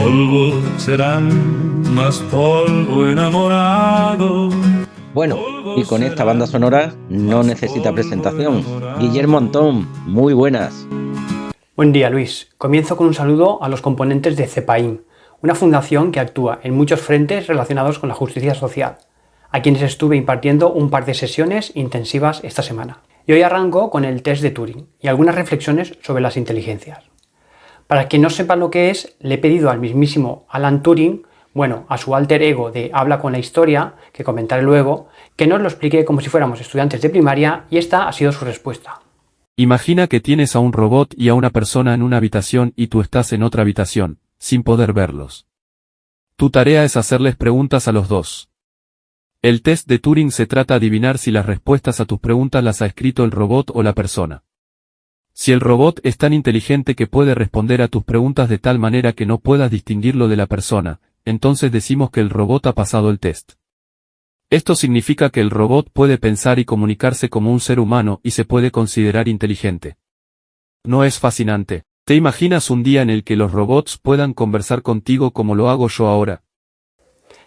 Polvo serán, más polvo enamorado. Bueno, y con esta banda sonora no necesita presentación. Guillermo Antón, muy buenas. Buen día, Luis. Comienzo con un saludo a los componentes de CEPAIM, una fundación que actúa en muchos frentes relacionados con la justicia social, a quienes estuve impartiendo un par de sesiones intensivas esta semana. Y hoy arranco con el test de Turing y algunas reflexiones sobre las inteligencias. Para quien no sepa lo que es, le he pedido al mismísimo Alan Turing, a su alter ego de Habla con la historia, que comentaré luego, que nos lo explique como si fuéramos estudiantes de primaria, y esta ha sido su respuesta. Imagina que tienes a un robot y a una persona en una habitación y tú estás en otra habitación, sin poder verlos. Tu tarea es hacerles preguntas a los dos. El test de Turing se trata de adivinar si las respuestas a tus preguntas las ha escrito el robot o la persona. Si el robot es tan inteligente que puede responder a tus preguntas de tal manera que no puedas distinguirlo de la persona, entonces decimos que el robot ha pasado el test. Esto significa que el robot puede pensar y comunicarse como un ser humano y se puede considerar inteligente. ¿No es fascinante? ¿Te imaginas un día en el que los robots puedan conversar contigo como lo hago yo ahora?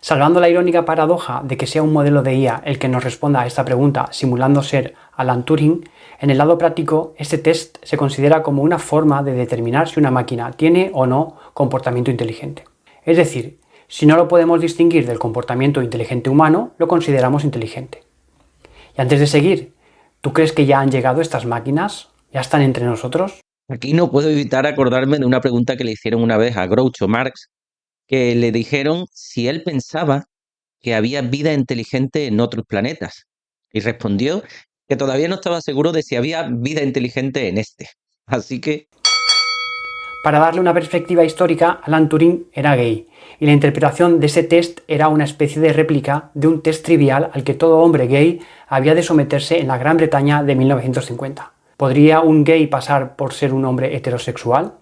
Salvando la irónica paradoja de que sea un modelo de IA el que nos responda a esta pregunta simulando ser Alan Turing, en el lado práctico, este test se considera como una forma de determinar si una máquina tiene o no comportamiento inteligente. Es decir, si no lo podemos distinguir del comportamiento inteligente humano, lo consideramos inteligente. Y antes de seguir, ¿tú crees que ya han llegado estas máquinas? ¿Ya están entre nosotros? Aquí no puedo evitar acordarme de una pregunta que le hicieron una vez a Groucho Marx, que le dijeron si él pensaba que había vida inteligente en otros planetas. Y respondió que todavía no estaba seguro de si había vida inteligente en este. Así que... Para darle una perspectiva histórica, Alan Turing era gay, y la interpretación de ese test era una especie de réplica de un test trivial al que todo hombre gay había de someterse en la Gran Bretaña de 1950. ¿Podría un gay pasar por ser un hombre heterosexual?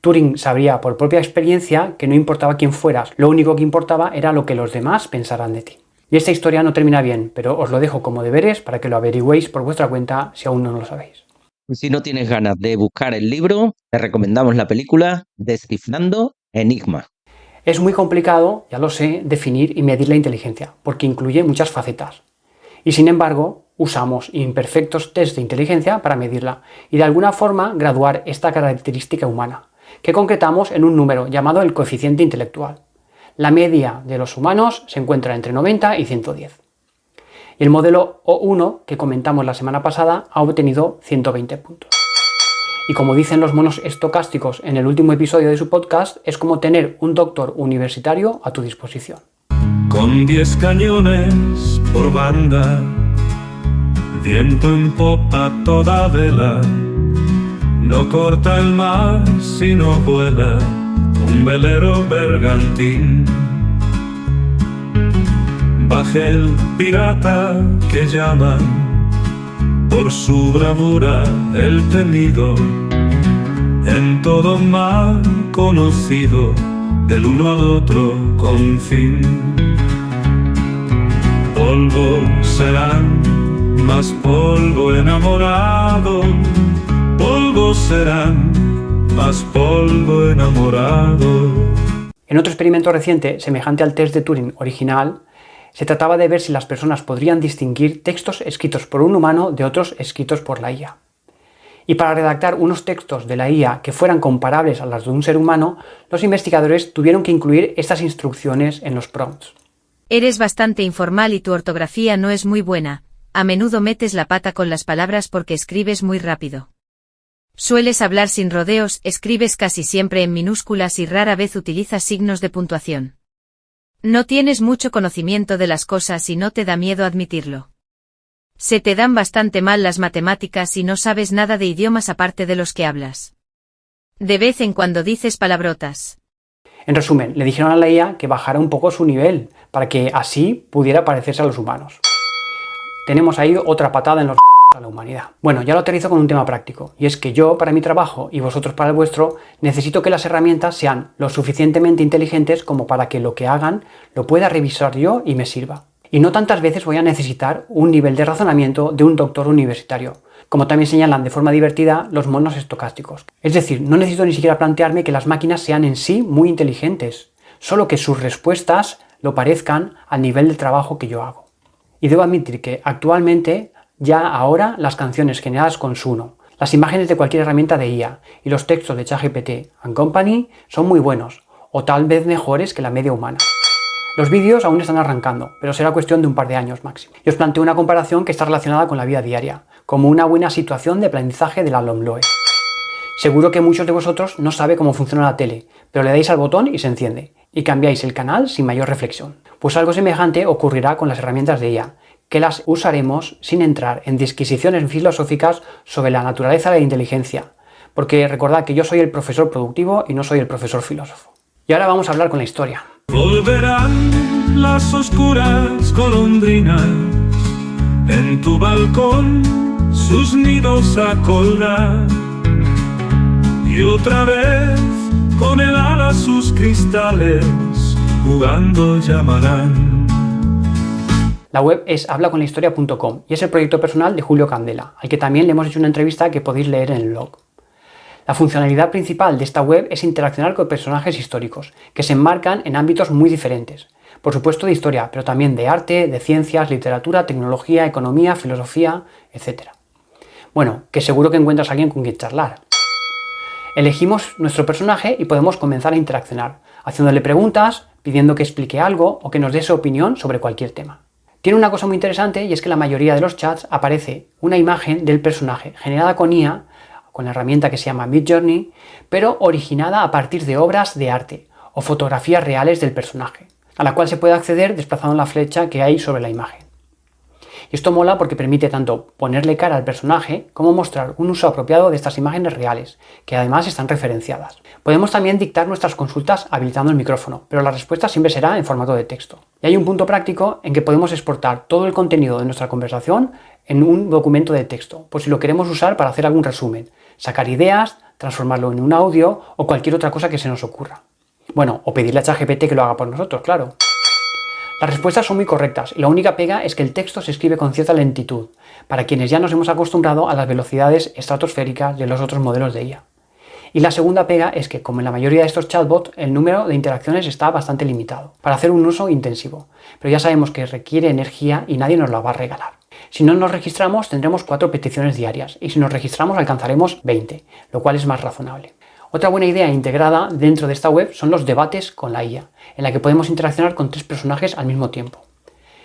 Turing sabría por propia experiencia que no importaba quién fueras, lo único que importaba era lo que los demás pensaran de ti. Y esta historia no termina bien, pero os lo dejo como deberes para que lo averigüéis por vuestra cuenta si aún no lo sabéis. Si no tienes ganas de buscar el libro, te recomendamos la película Descifrando Enigma. Es muy complicado, ya lo sé, definir y medir la inteligencia, porque incluye muchas facetas. Y sin embargo, usamos imperfectos test de inteligencia para medirla y de alguna forma graduar esta característica humana, que concretamos en un número llamado el coeficiente intelectual. La media de los humanos se encuentra entre 90 y 110. Y el modelo O1, que comentamos la semana pasada, ha obtenido 120 puntos. Y como dicen los monos estocásticos en el último episodio de su podcast, es como tener un doctor universitario a tu disposición. Con 10 cañones por banda, viento en popa toda vela, no corta el mar sino vuela un velero bergantín. Baje el pirata que llaman por su bravura el temido, en todo mar conocido, del uno al otro con fin. Polvo serán, más polvo enamorado, polvo serán, más polvo enamorado. En otro experimento reciente, semejante al test de Turing original, se trataba de ver si las personas podrían distinguir textos escritos por un humano de otros escritos por la IA. Y para redactar unos textos de la IA que fueran comparables a las de un ser humano, los investigadores tuvieron que incluir estas instrucciones en los prompts. Eres bastante informal y tu ortografía no es muy buena. A menudo metes la pata con las palabras porque escribes muy rápido. Sueles hablar sin rodeos, escribes casi siempre en minúsculas y rara vez utilizas signos de puntuación. No tienes mucho conocimiento de las cosas y no te da miedo admitirlo. Se te dan bastante mal las matemáticas y no sabes nada de idiomas aparte de los que hablas. De vez en cuando dices palabrotas. En resumen, le dijeron a la IA que bajara un poco su nivel, para que así pudiera parecerse a los humanos. Tenemos ahí otra patada en los a la humanidad. Bueno, ya lo aterrizo con un tema práctico, y es que yo para mi trabajo y vosotros para el vuestro necesito que las herramientas sean lo suficientemente inteligentes como para que lo que hagan lo pueda revisar yo y me sirva. Y no tantas veces voy a necesitar un nivel de razonamiento de un doctor universitario, como también señalan de forma divertida los monos estocásticos. Es decir, no necesito ni siquiera plantearme que las máquinas sean en sí muy inteligentes, solo que sus respuestas lo parezcan al nivel de trabajo que yo hago. Y debo admitir que actualmente, ya ahora, las canciones generadas con Suno, las imágenes de cualquier herramienta de IA y los textos de ChatGPT and Company son muy buenos, o tal vez mejores que la media humana. Los vídeos aún están arrancando, pero será cuestión de un par de años máximo. Y os planteo una comparación que está relacionada con la vida diaria, como una buena situación de aprendizaje de la LOMLOE. Seguro que muchos de vosotros no sabe cómo funciona la tele, pero le dais al botón y se enciende, y cambiáis el canal sin mayor reflexión. Pues algo semejante ocurrirá con las herramientas de IA, que las usaremos sin entrar en disquisiciones filosóficas sobre la naturaleza de la inteligencia, porque recordad que yo soy el profesor productivo y no soy el profesor filósofo. Y ahora vamos a hablar con la historia. Volverán las oscuras golondrinas en tu balcón sus nidos a colgar, y otra vez con el ala sus cristales jugando llamarán. La web es hablaconlahistoria.com y es el proyecto personal de Julio Candela, al que también le hemos hecho una entrevista que podéis leer en el blog. La funcionalidad principal de esta web es interaccionar con personajes históricos, que se enmarcan en ámbitos muy diferentes. Por supuesto de historia, pero también de arte, de ciencias, literatura, tecnología, economía, filosofía, etc. Bueno, que seguro que encuentras a alguien con quien charlar. Elegimos nuestro personaje y podemos comenzar a interaccionar, haciéndole preguntas, pidiendo que explique algo o que nos dé su opinión sobre cualquier tema. Tiene una cosa muy interesante y es que la mayoría de los chats aparece una imagen del personaje generada con IA, con la herramienta que se llama Midjourney, pero originada a partir de obras de arte o fotografías reales del personaje, a la cual se puede acceder desplazando la flecha que hay sobre la imagen. Y esto mola porque permite tanto ponerle cara al personaje como mostrar un uso apropiado de estas imágenes reales, que además están referenciadas. Podemos también dictar nuestras consultas habilitando el micrófono, pero la respuesta siempre será en formato de texto. Y hay un punto práctico en que podemos exportar todo el contenido de nuestra conversación en un documento de texto, por si lo queremos usar para hacer algún resumen, sacar ideas, transformarlo en un audio o cualquier otra cosa que se nos ocurra. Bueno, o pedirle a ChatGPT que lo haga por nosotros, claro. Las respuestas son muy correctas y la única pega es que el texto se escribe con cierta lentitud, para quienes ya nos hemos acostumbrado a las velocidades estratosféricas de los otros modelos de IA. Y la segunda pega es que, como en la mayoría de estos chatbots, el número de interacciones está bastante limitado, para hacer un uso intensivo, pero ya sabemos que requiere energía y nadie nos la va a regalar. Si no nos registramos tendremos 4 peticiones diarias y si nos registramos alcanzaremos 20, lo cual es más razonable. Otra buena idea integrada dentro de esta web son los debates con la IA, en la que podemos interaccionar con 3 personajes al mismo tiempo.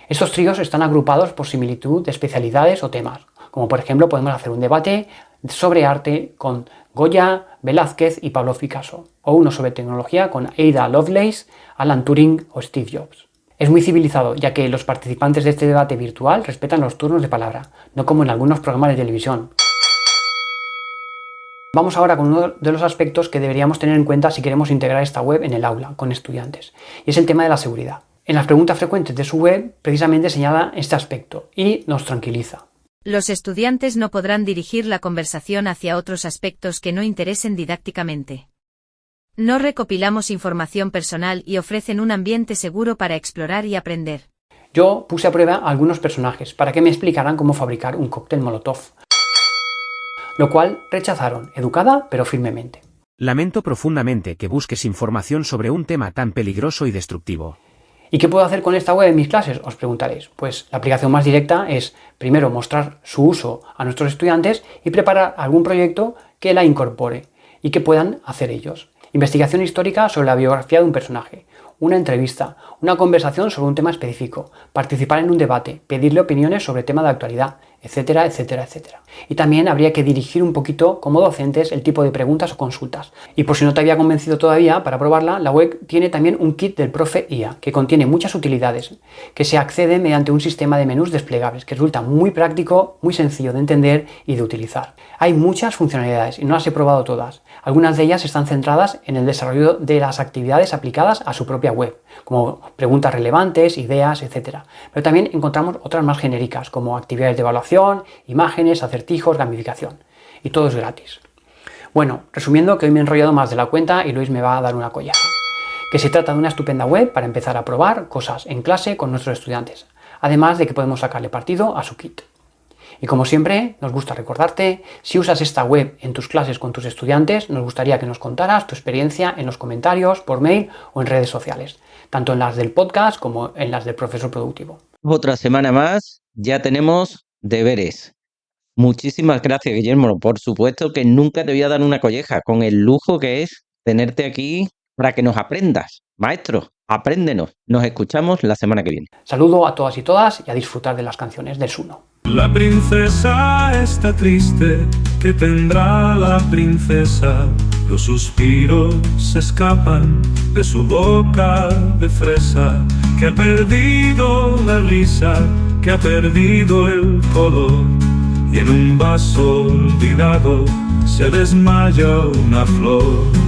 Estos tríos están agrupados por similitud de especialidades o temas, como por ejemplo podemos hacer un debate sobre arte con Goya, Velázquez y Pablo Picasso, o uno sobre tecnología con Ada Lovelace, Alan Turing o Steve Jobs. Es muy civilizado, ya que los participantes de este debate virtual respetan los turnos de palabra, no como en algunos programas de televisión. Vamos ahora con uno de los aspectos que deberíamos tener en cuenta si queremos integrar esta web en el aula con estudiantes, y es el tema de la seguridad. En las preguntas frecuentes de su web precisamente señala este aspecto y nos tranquiliza. Los estudiantes no podrán dirigir la conversación hacia otros aspectos que no interesen didácticamente. No recopilamos información personal y ofrecen un ambiente seguro para explorar y aprender. Yo puse a prueba a algunos personajes para que me explicaran cómo fabricar un cóctel Molotov, lo cual rechazaron, educada pero firmemente. Lamento profundamente que busques información sobre un tema tan peligroso y destructivo. ¿Y qué puedo hacer con esta web en mis clases? Os preguntaréis. Pues la aplicación más directa es, primero, mostrar su uso a nuestros estudiantes y preparar algún proyecto que la incorpore y que puedan hacer ellos. Investigación histórica sobre la biografía de un personaje, una entrevista, una conversación sobre un tema específico, participar en un debate, pedirle opiniones sobre tema de actualidad, etcétera, etcétera, etcétera. Y también habría que dirigir un poquito, como docentes, el tipo de preguntas o consultas. Y por si no te había convencido todavía, para probarla, la web tiene también un kit del profe IA, que contiene muchas utilidades, que se accede mediante un sistema de menús desplegables, que resulta muy práctico, muy sencillo de entender y de utilizar. Hay muchas funcionalidades y no las he probado todas. Algunas de ellas están centradas en el desarrollo de las actividades aplicadas a su propia web, como preguntas relevantes, ideas, etc. Pero también encontramos otras más genéricas, como actividades de evaluación, imágenes, acertijos, gamificación. Y todo es gratis. Bueno, resumiendo que hoy me he enrollado más de la cuenta y Luis me va a dar una collaza. Que se trata de una estupenda web para empezar a probar cosas en clase con nuestros estudiantes. además de que podemos sacarle partido a su kit. Y como siempre, nos gusta recordarte, si usas esta web en tus clases con tus estudiantes, nos gustaría que nos contaras tu experiencia en los comentarios, por mail o en redes sociales, tanto en las del podcast como en las del profesor productivo. Otra semana más, ya tenemos deberes. Muchísimas gracias, Guillermo. Por supuesto que nunca te voy a dar una colleja, con el lujo que es tenerte aquí para que nos aprendas. Maestro, apréndenos. Nos escuchamos la semana que viene. Saludo a todas y todas y a disfrutar de las canciones del Suno. La princesa está triste, ¿qué tendrá la princesa? Los suspiros se escapan de su boca de fresa, que ha perdido la risa, que ha perdido el color, y en un vaso olvidado se desmaya una flor.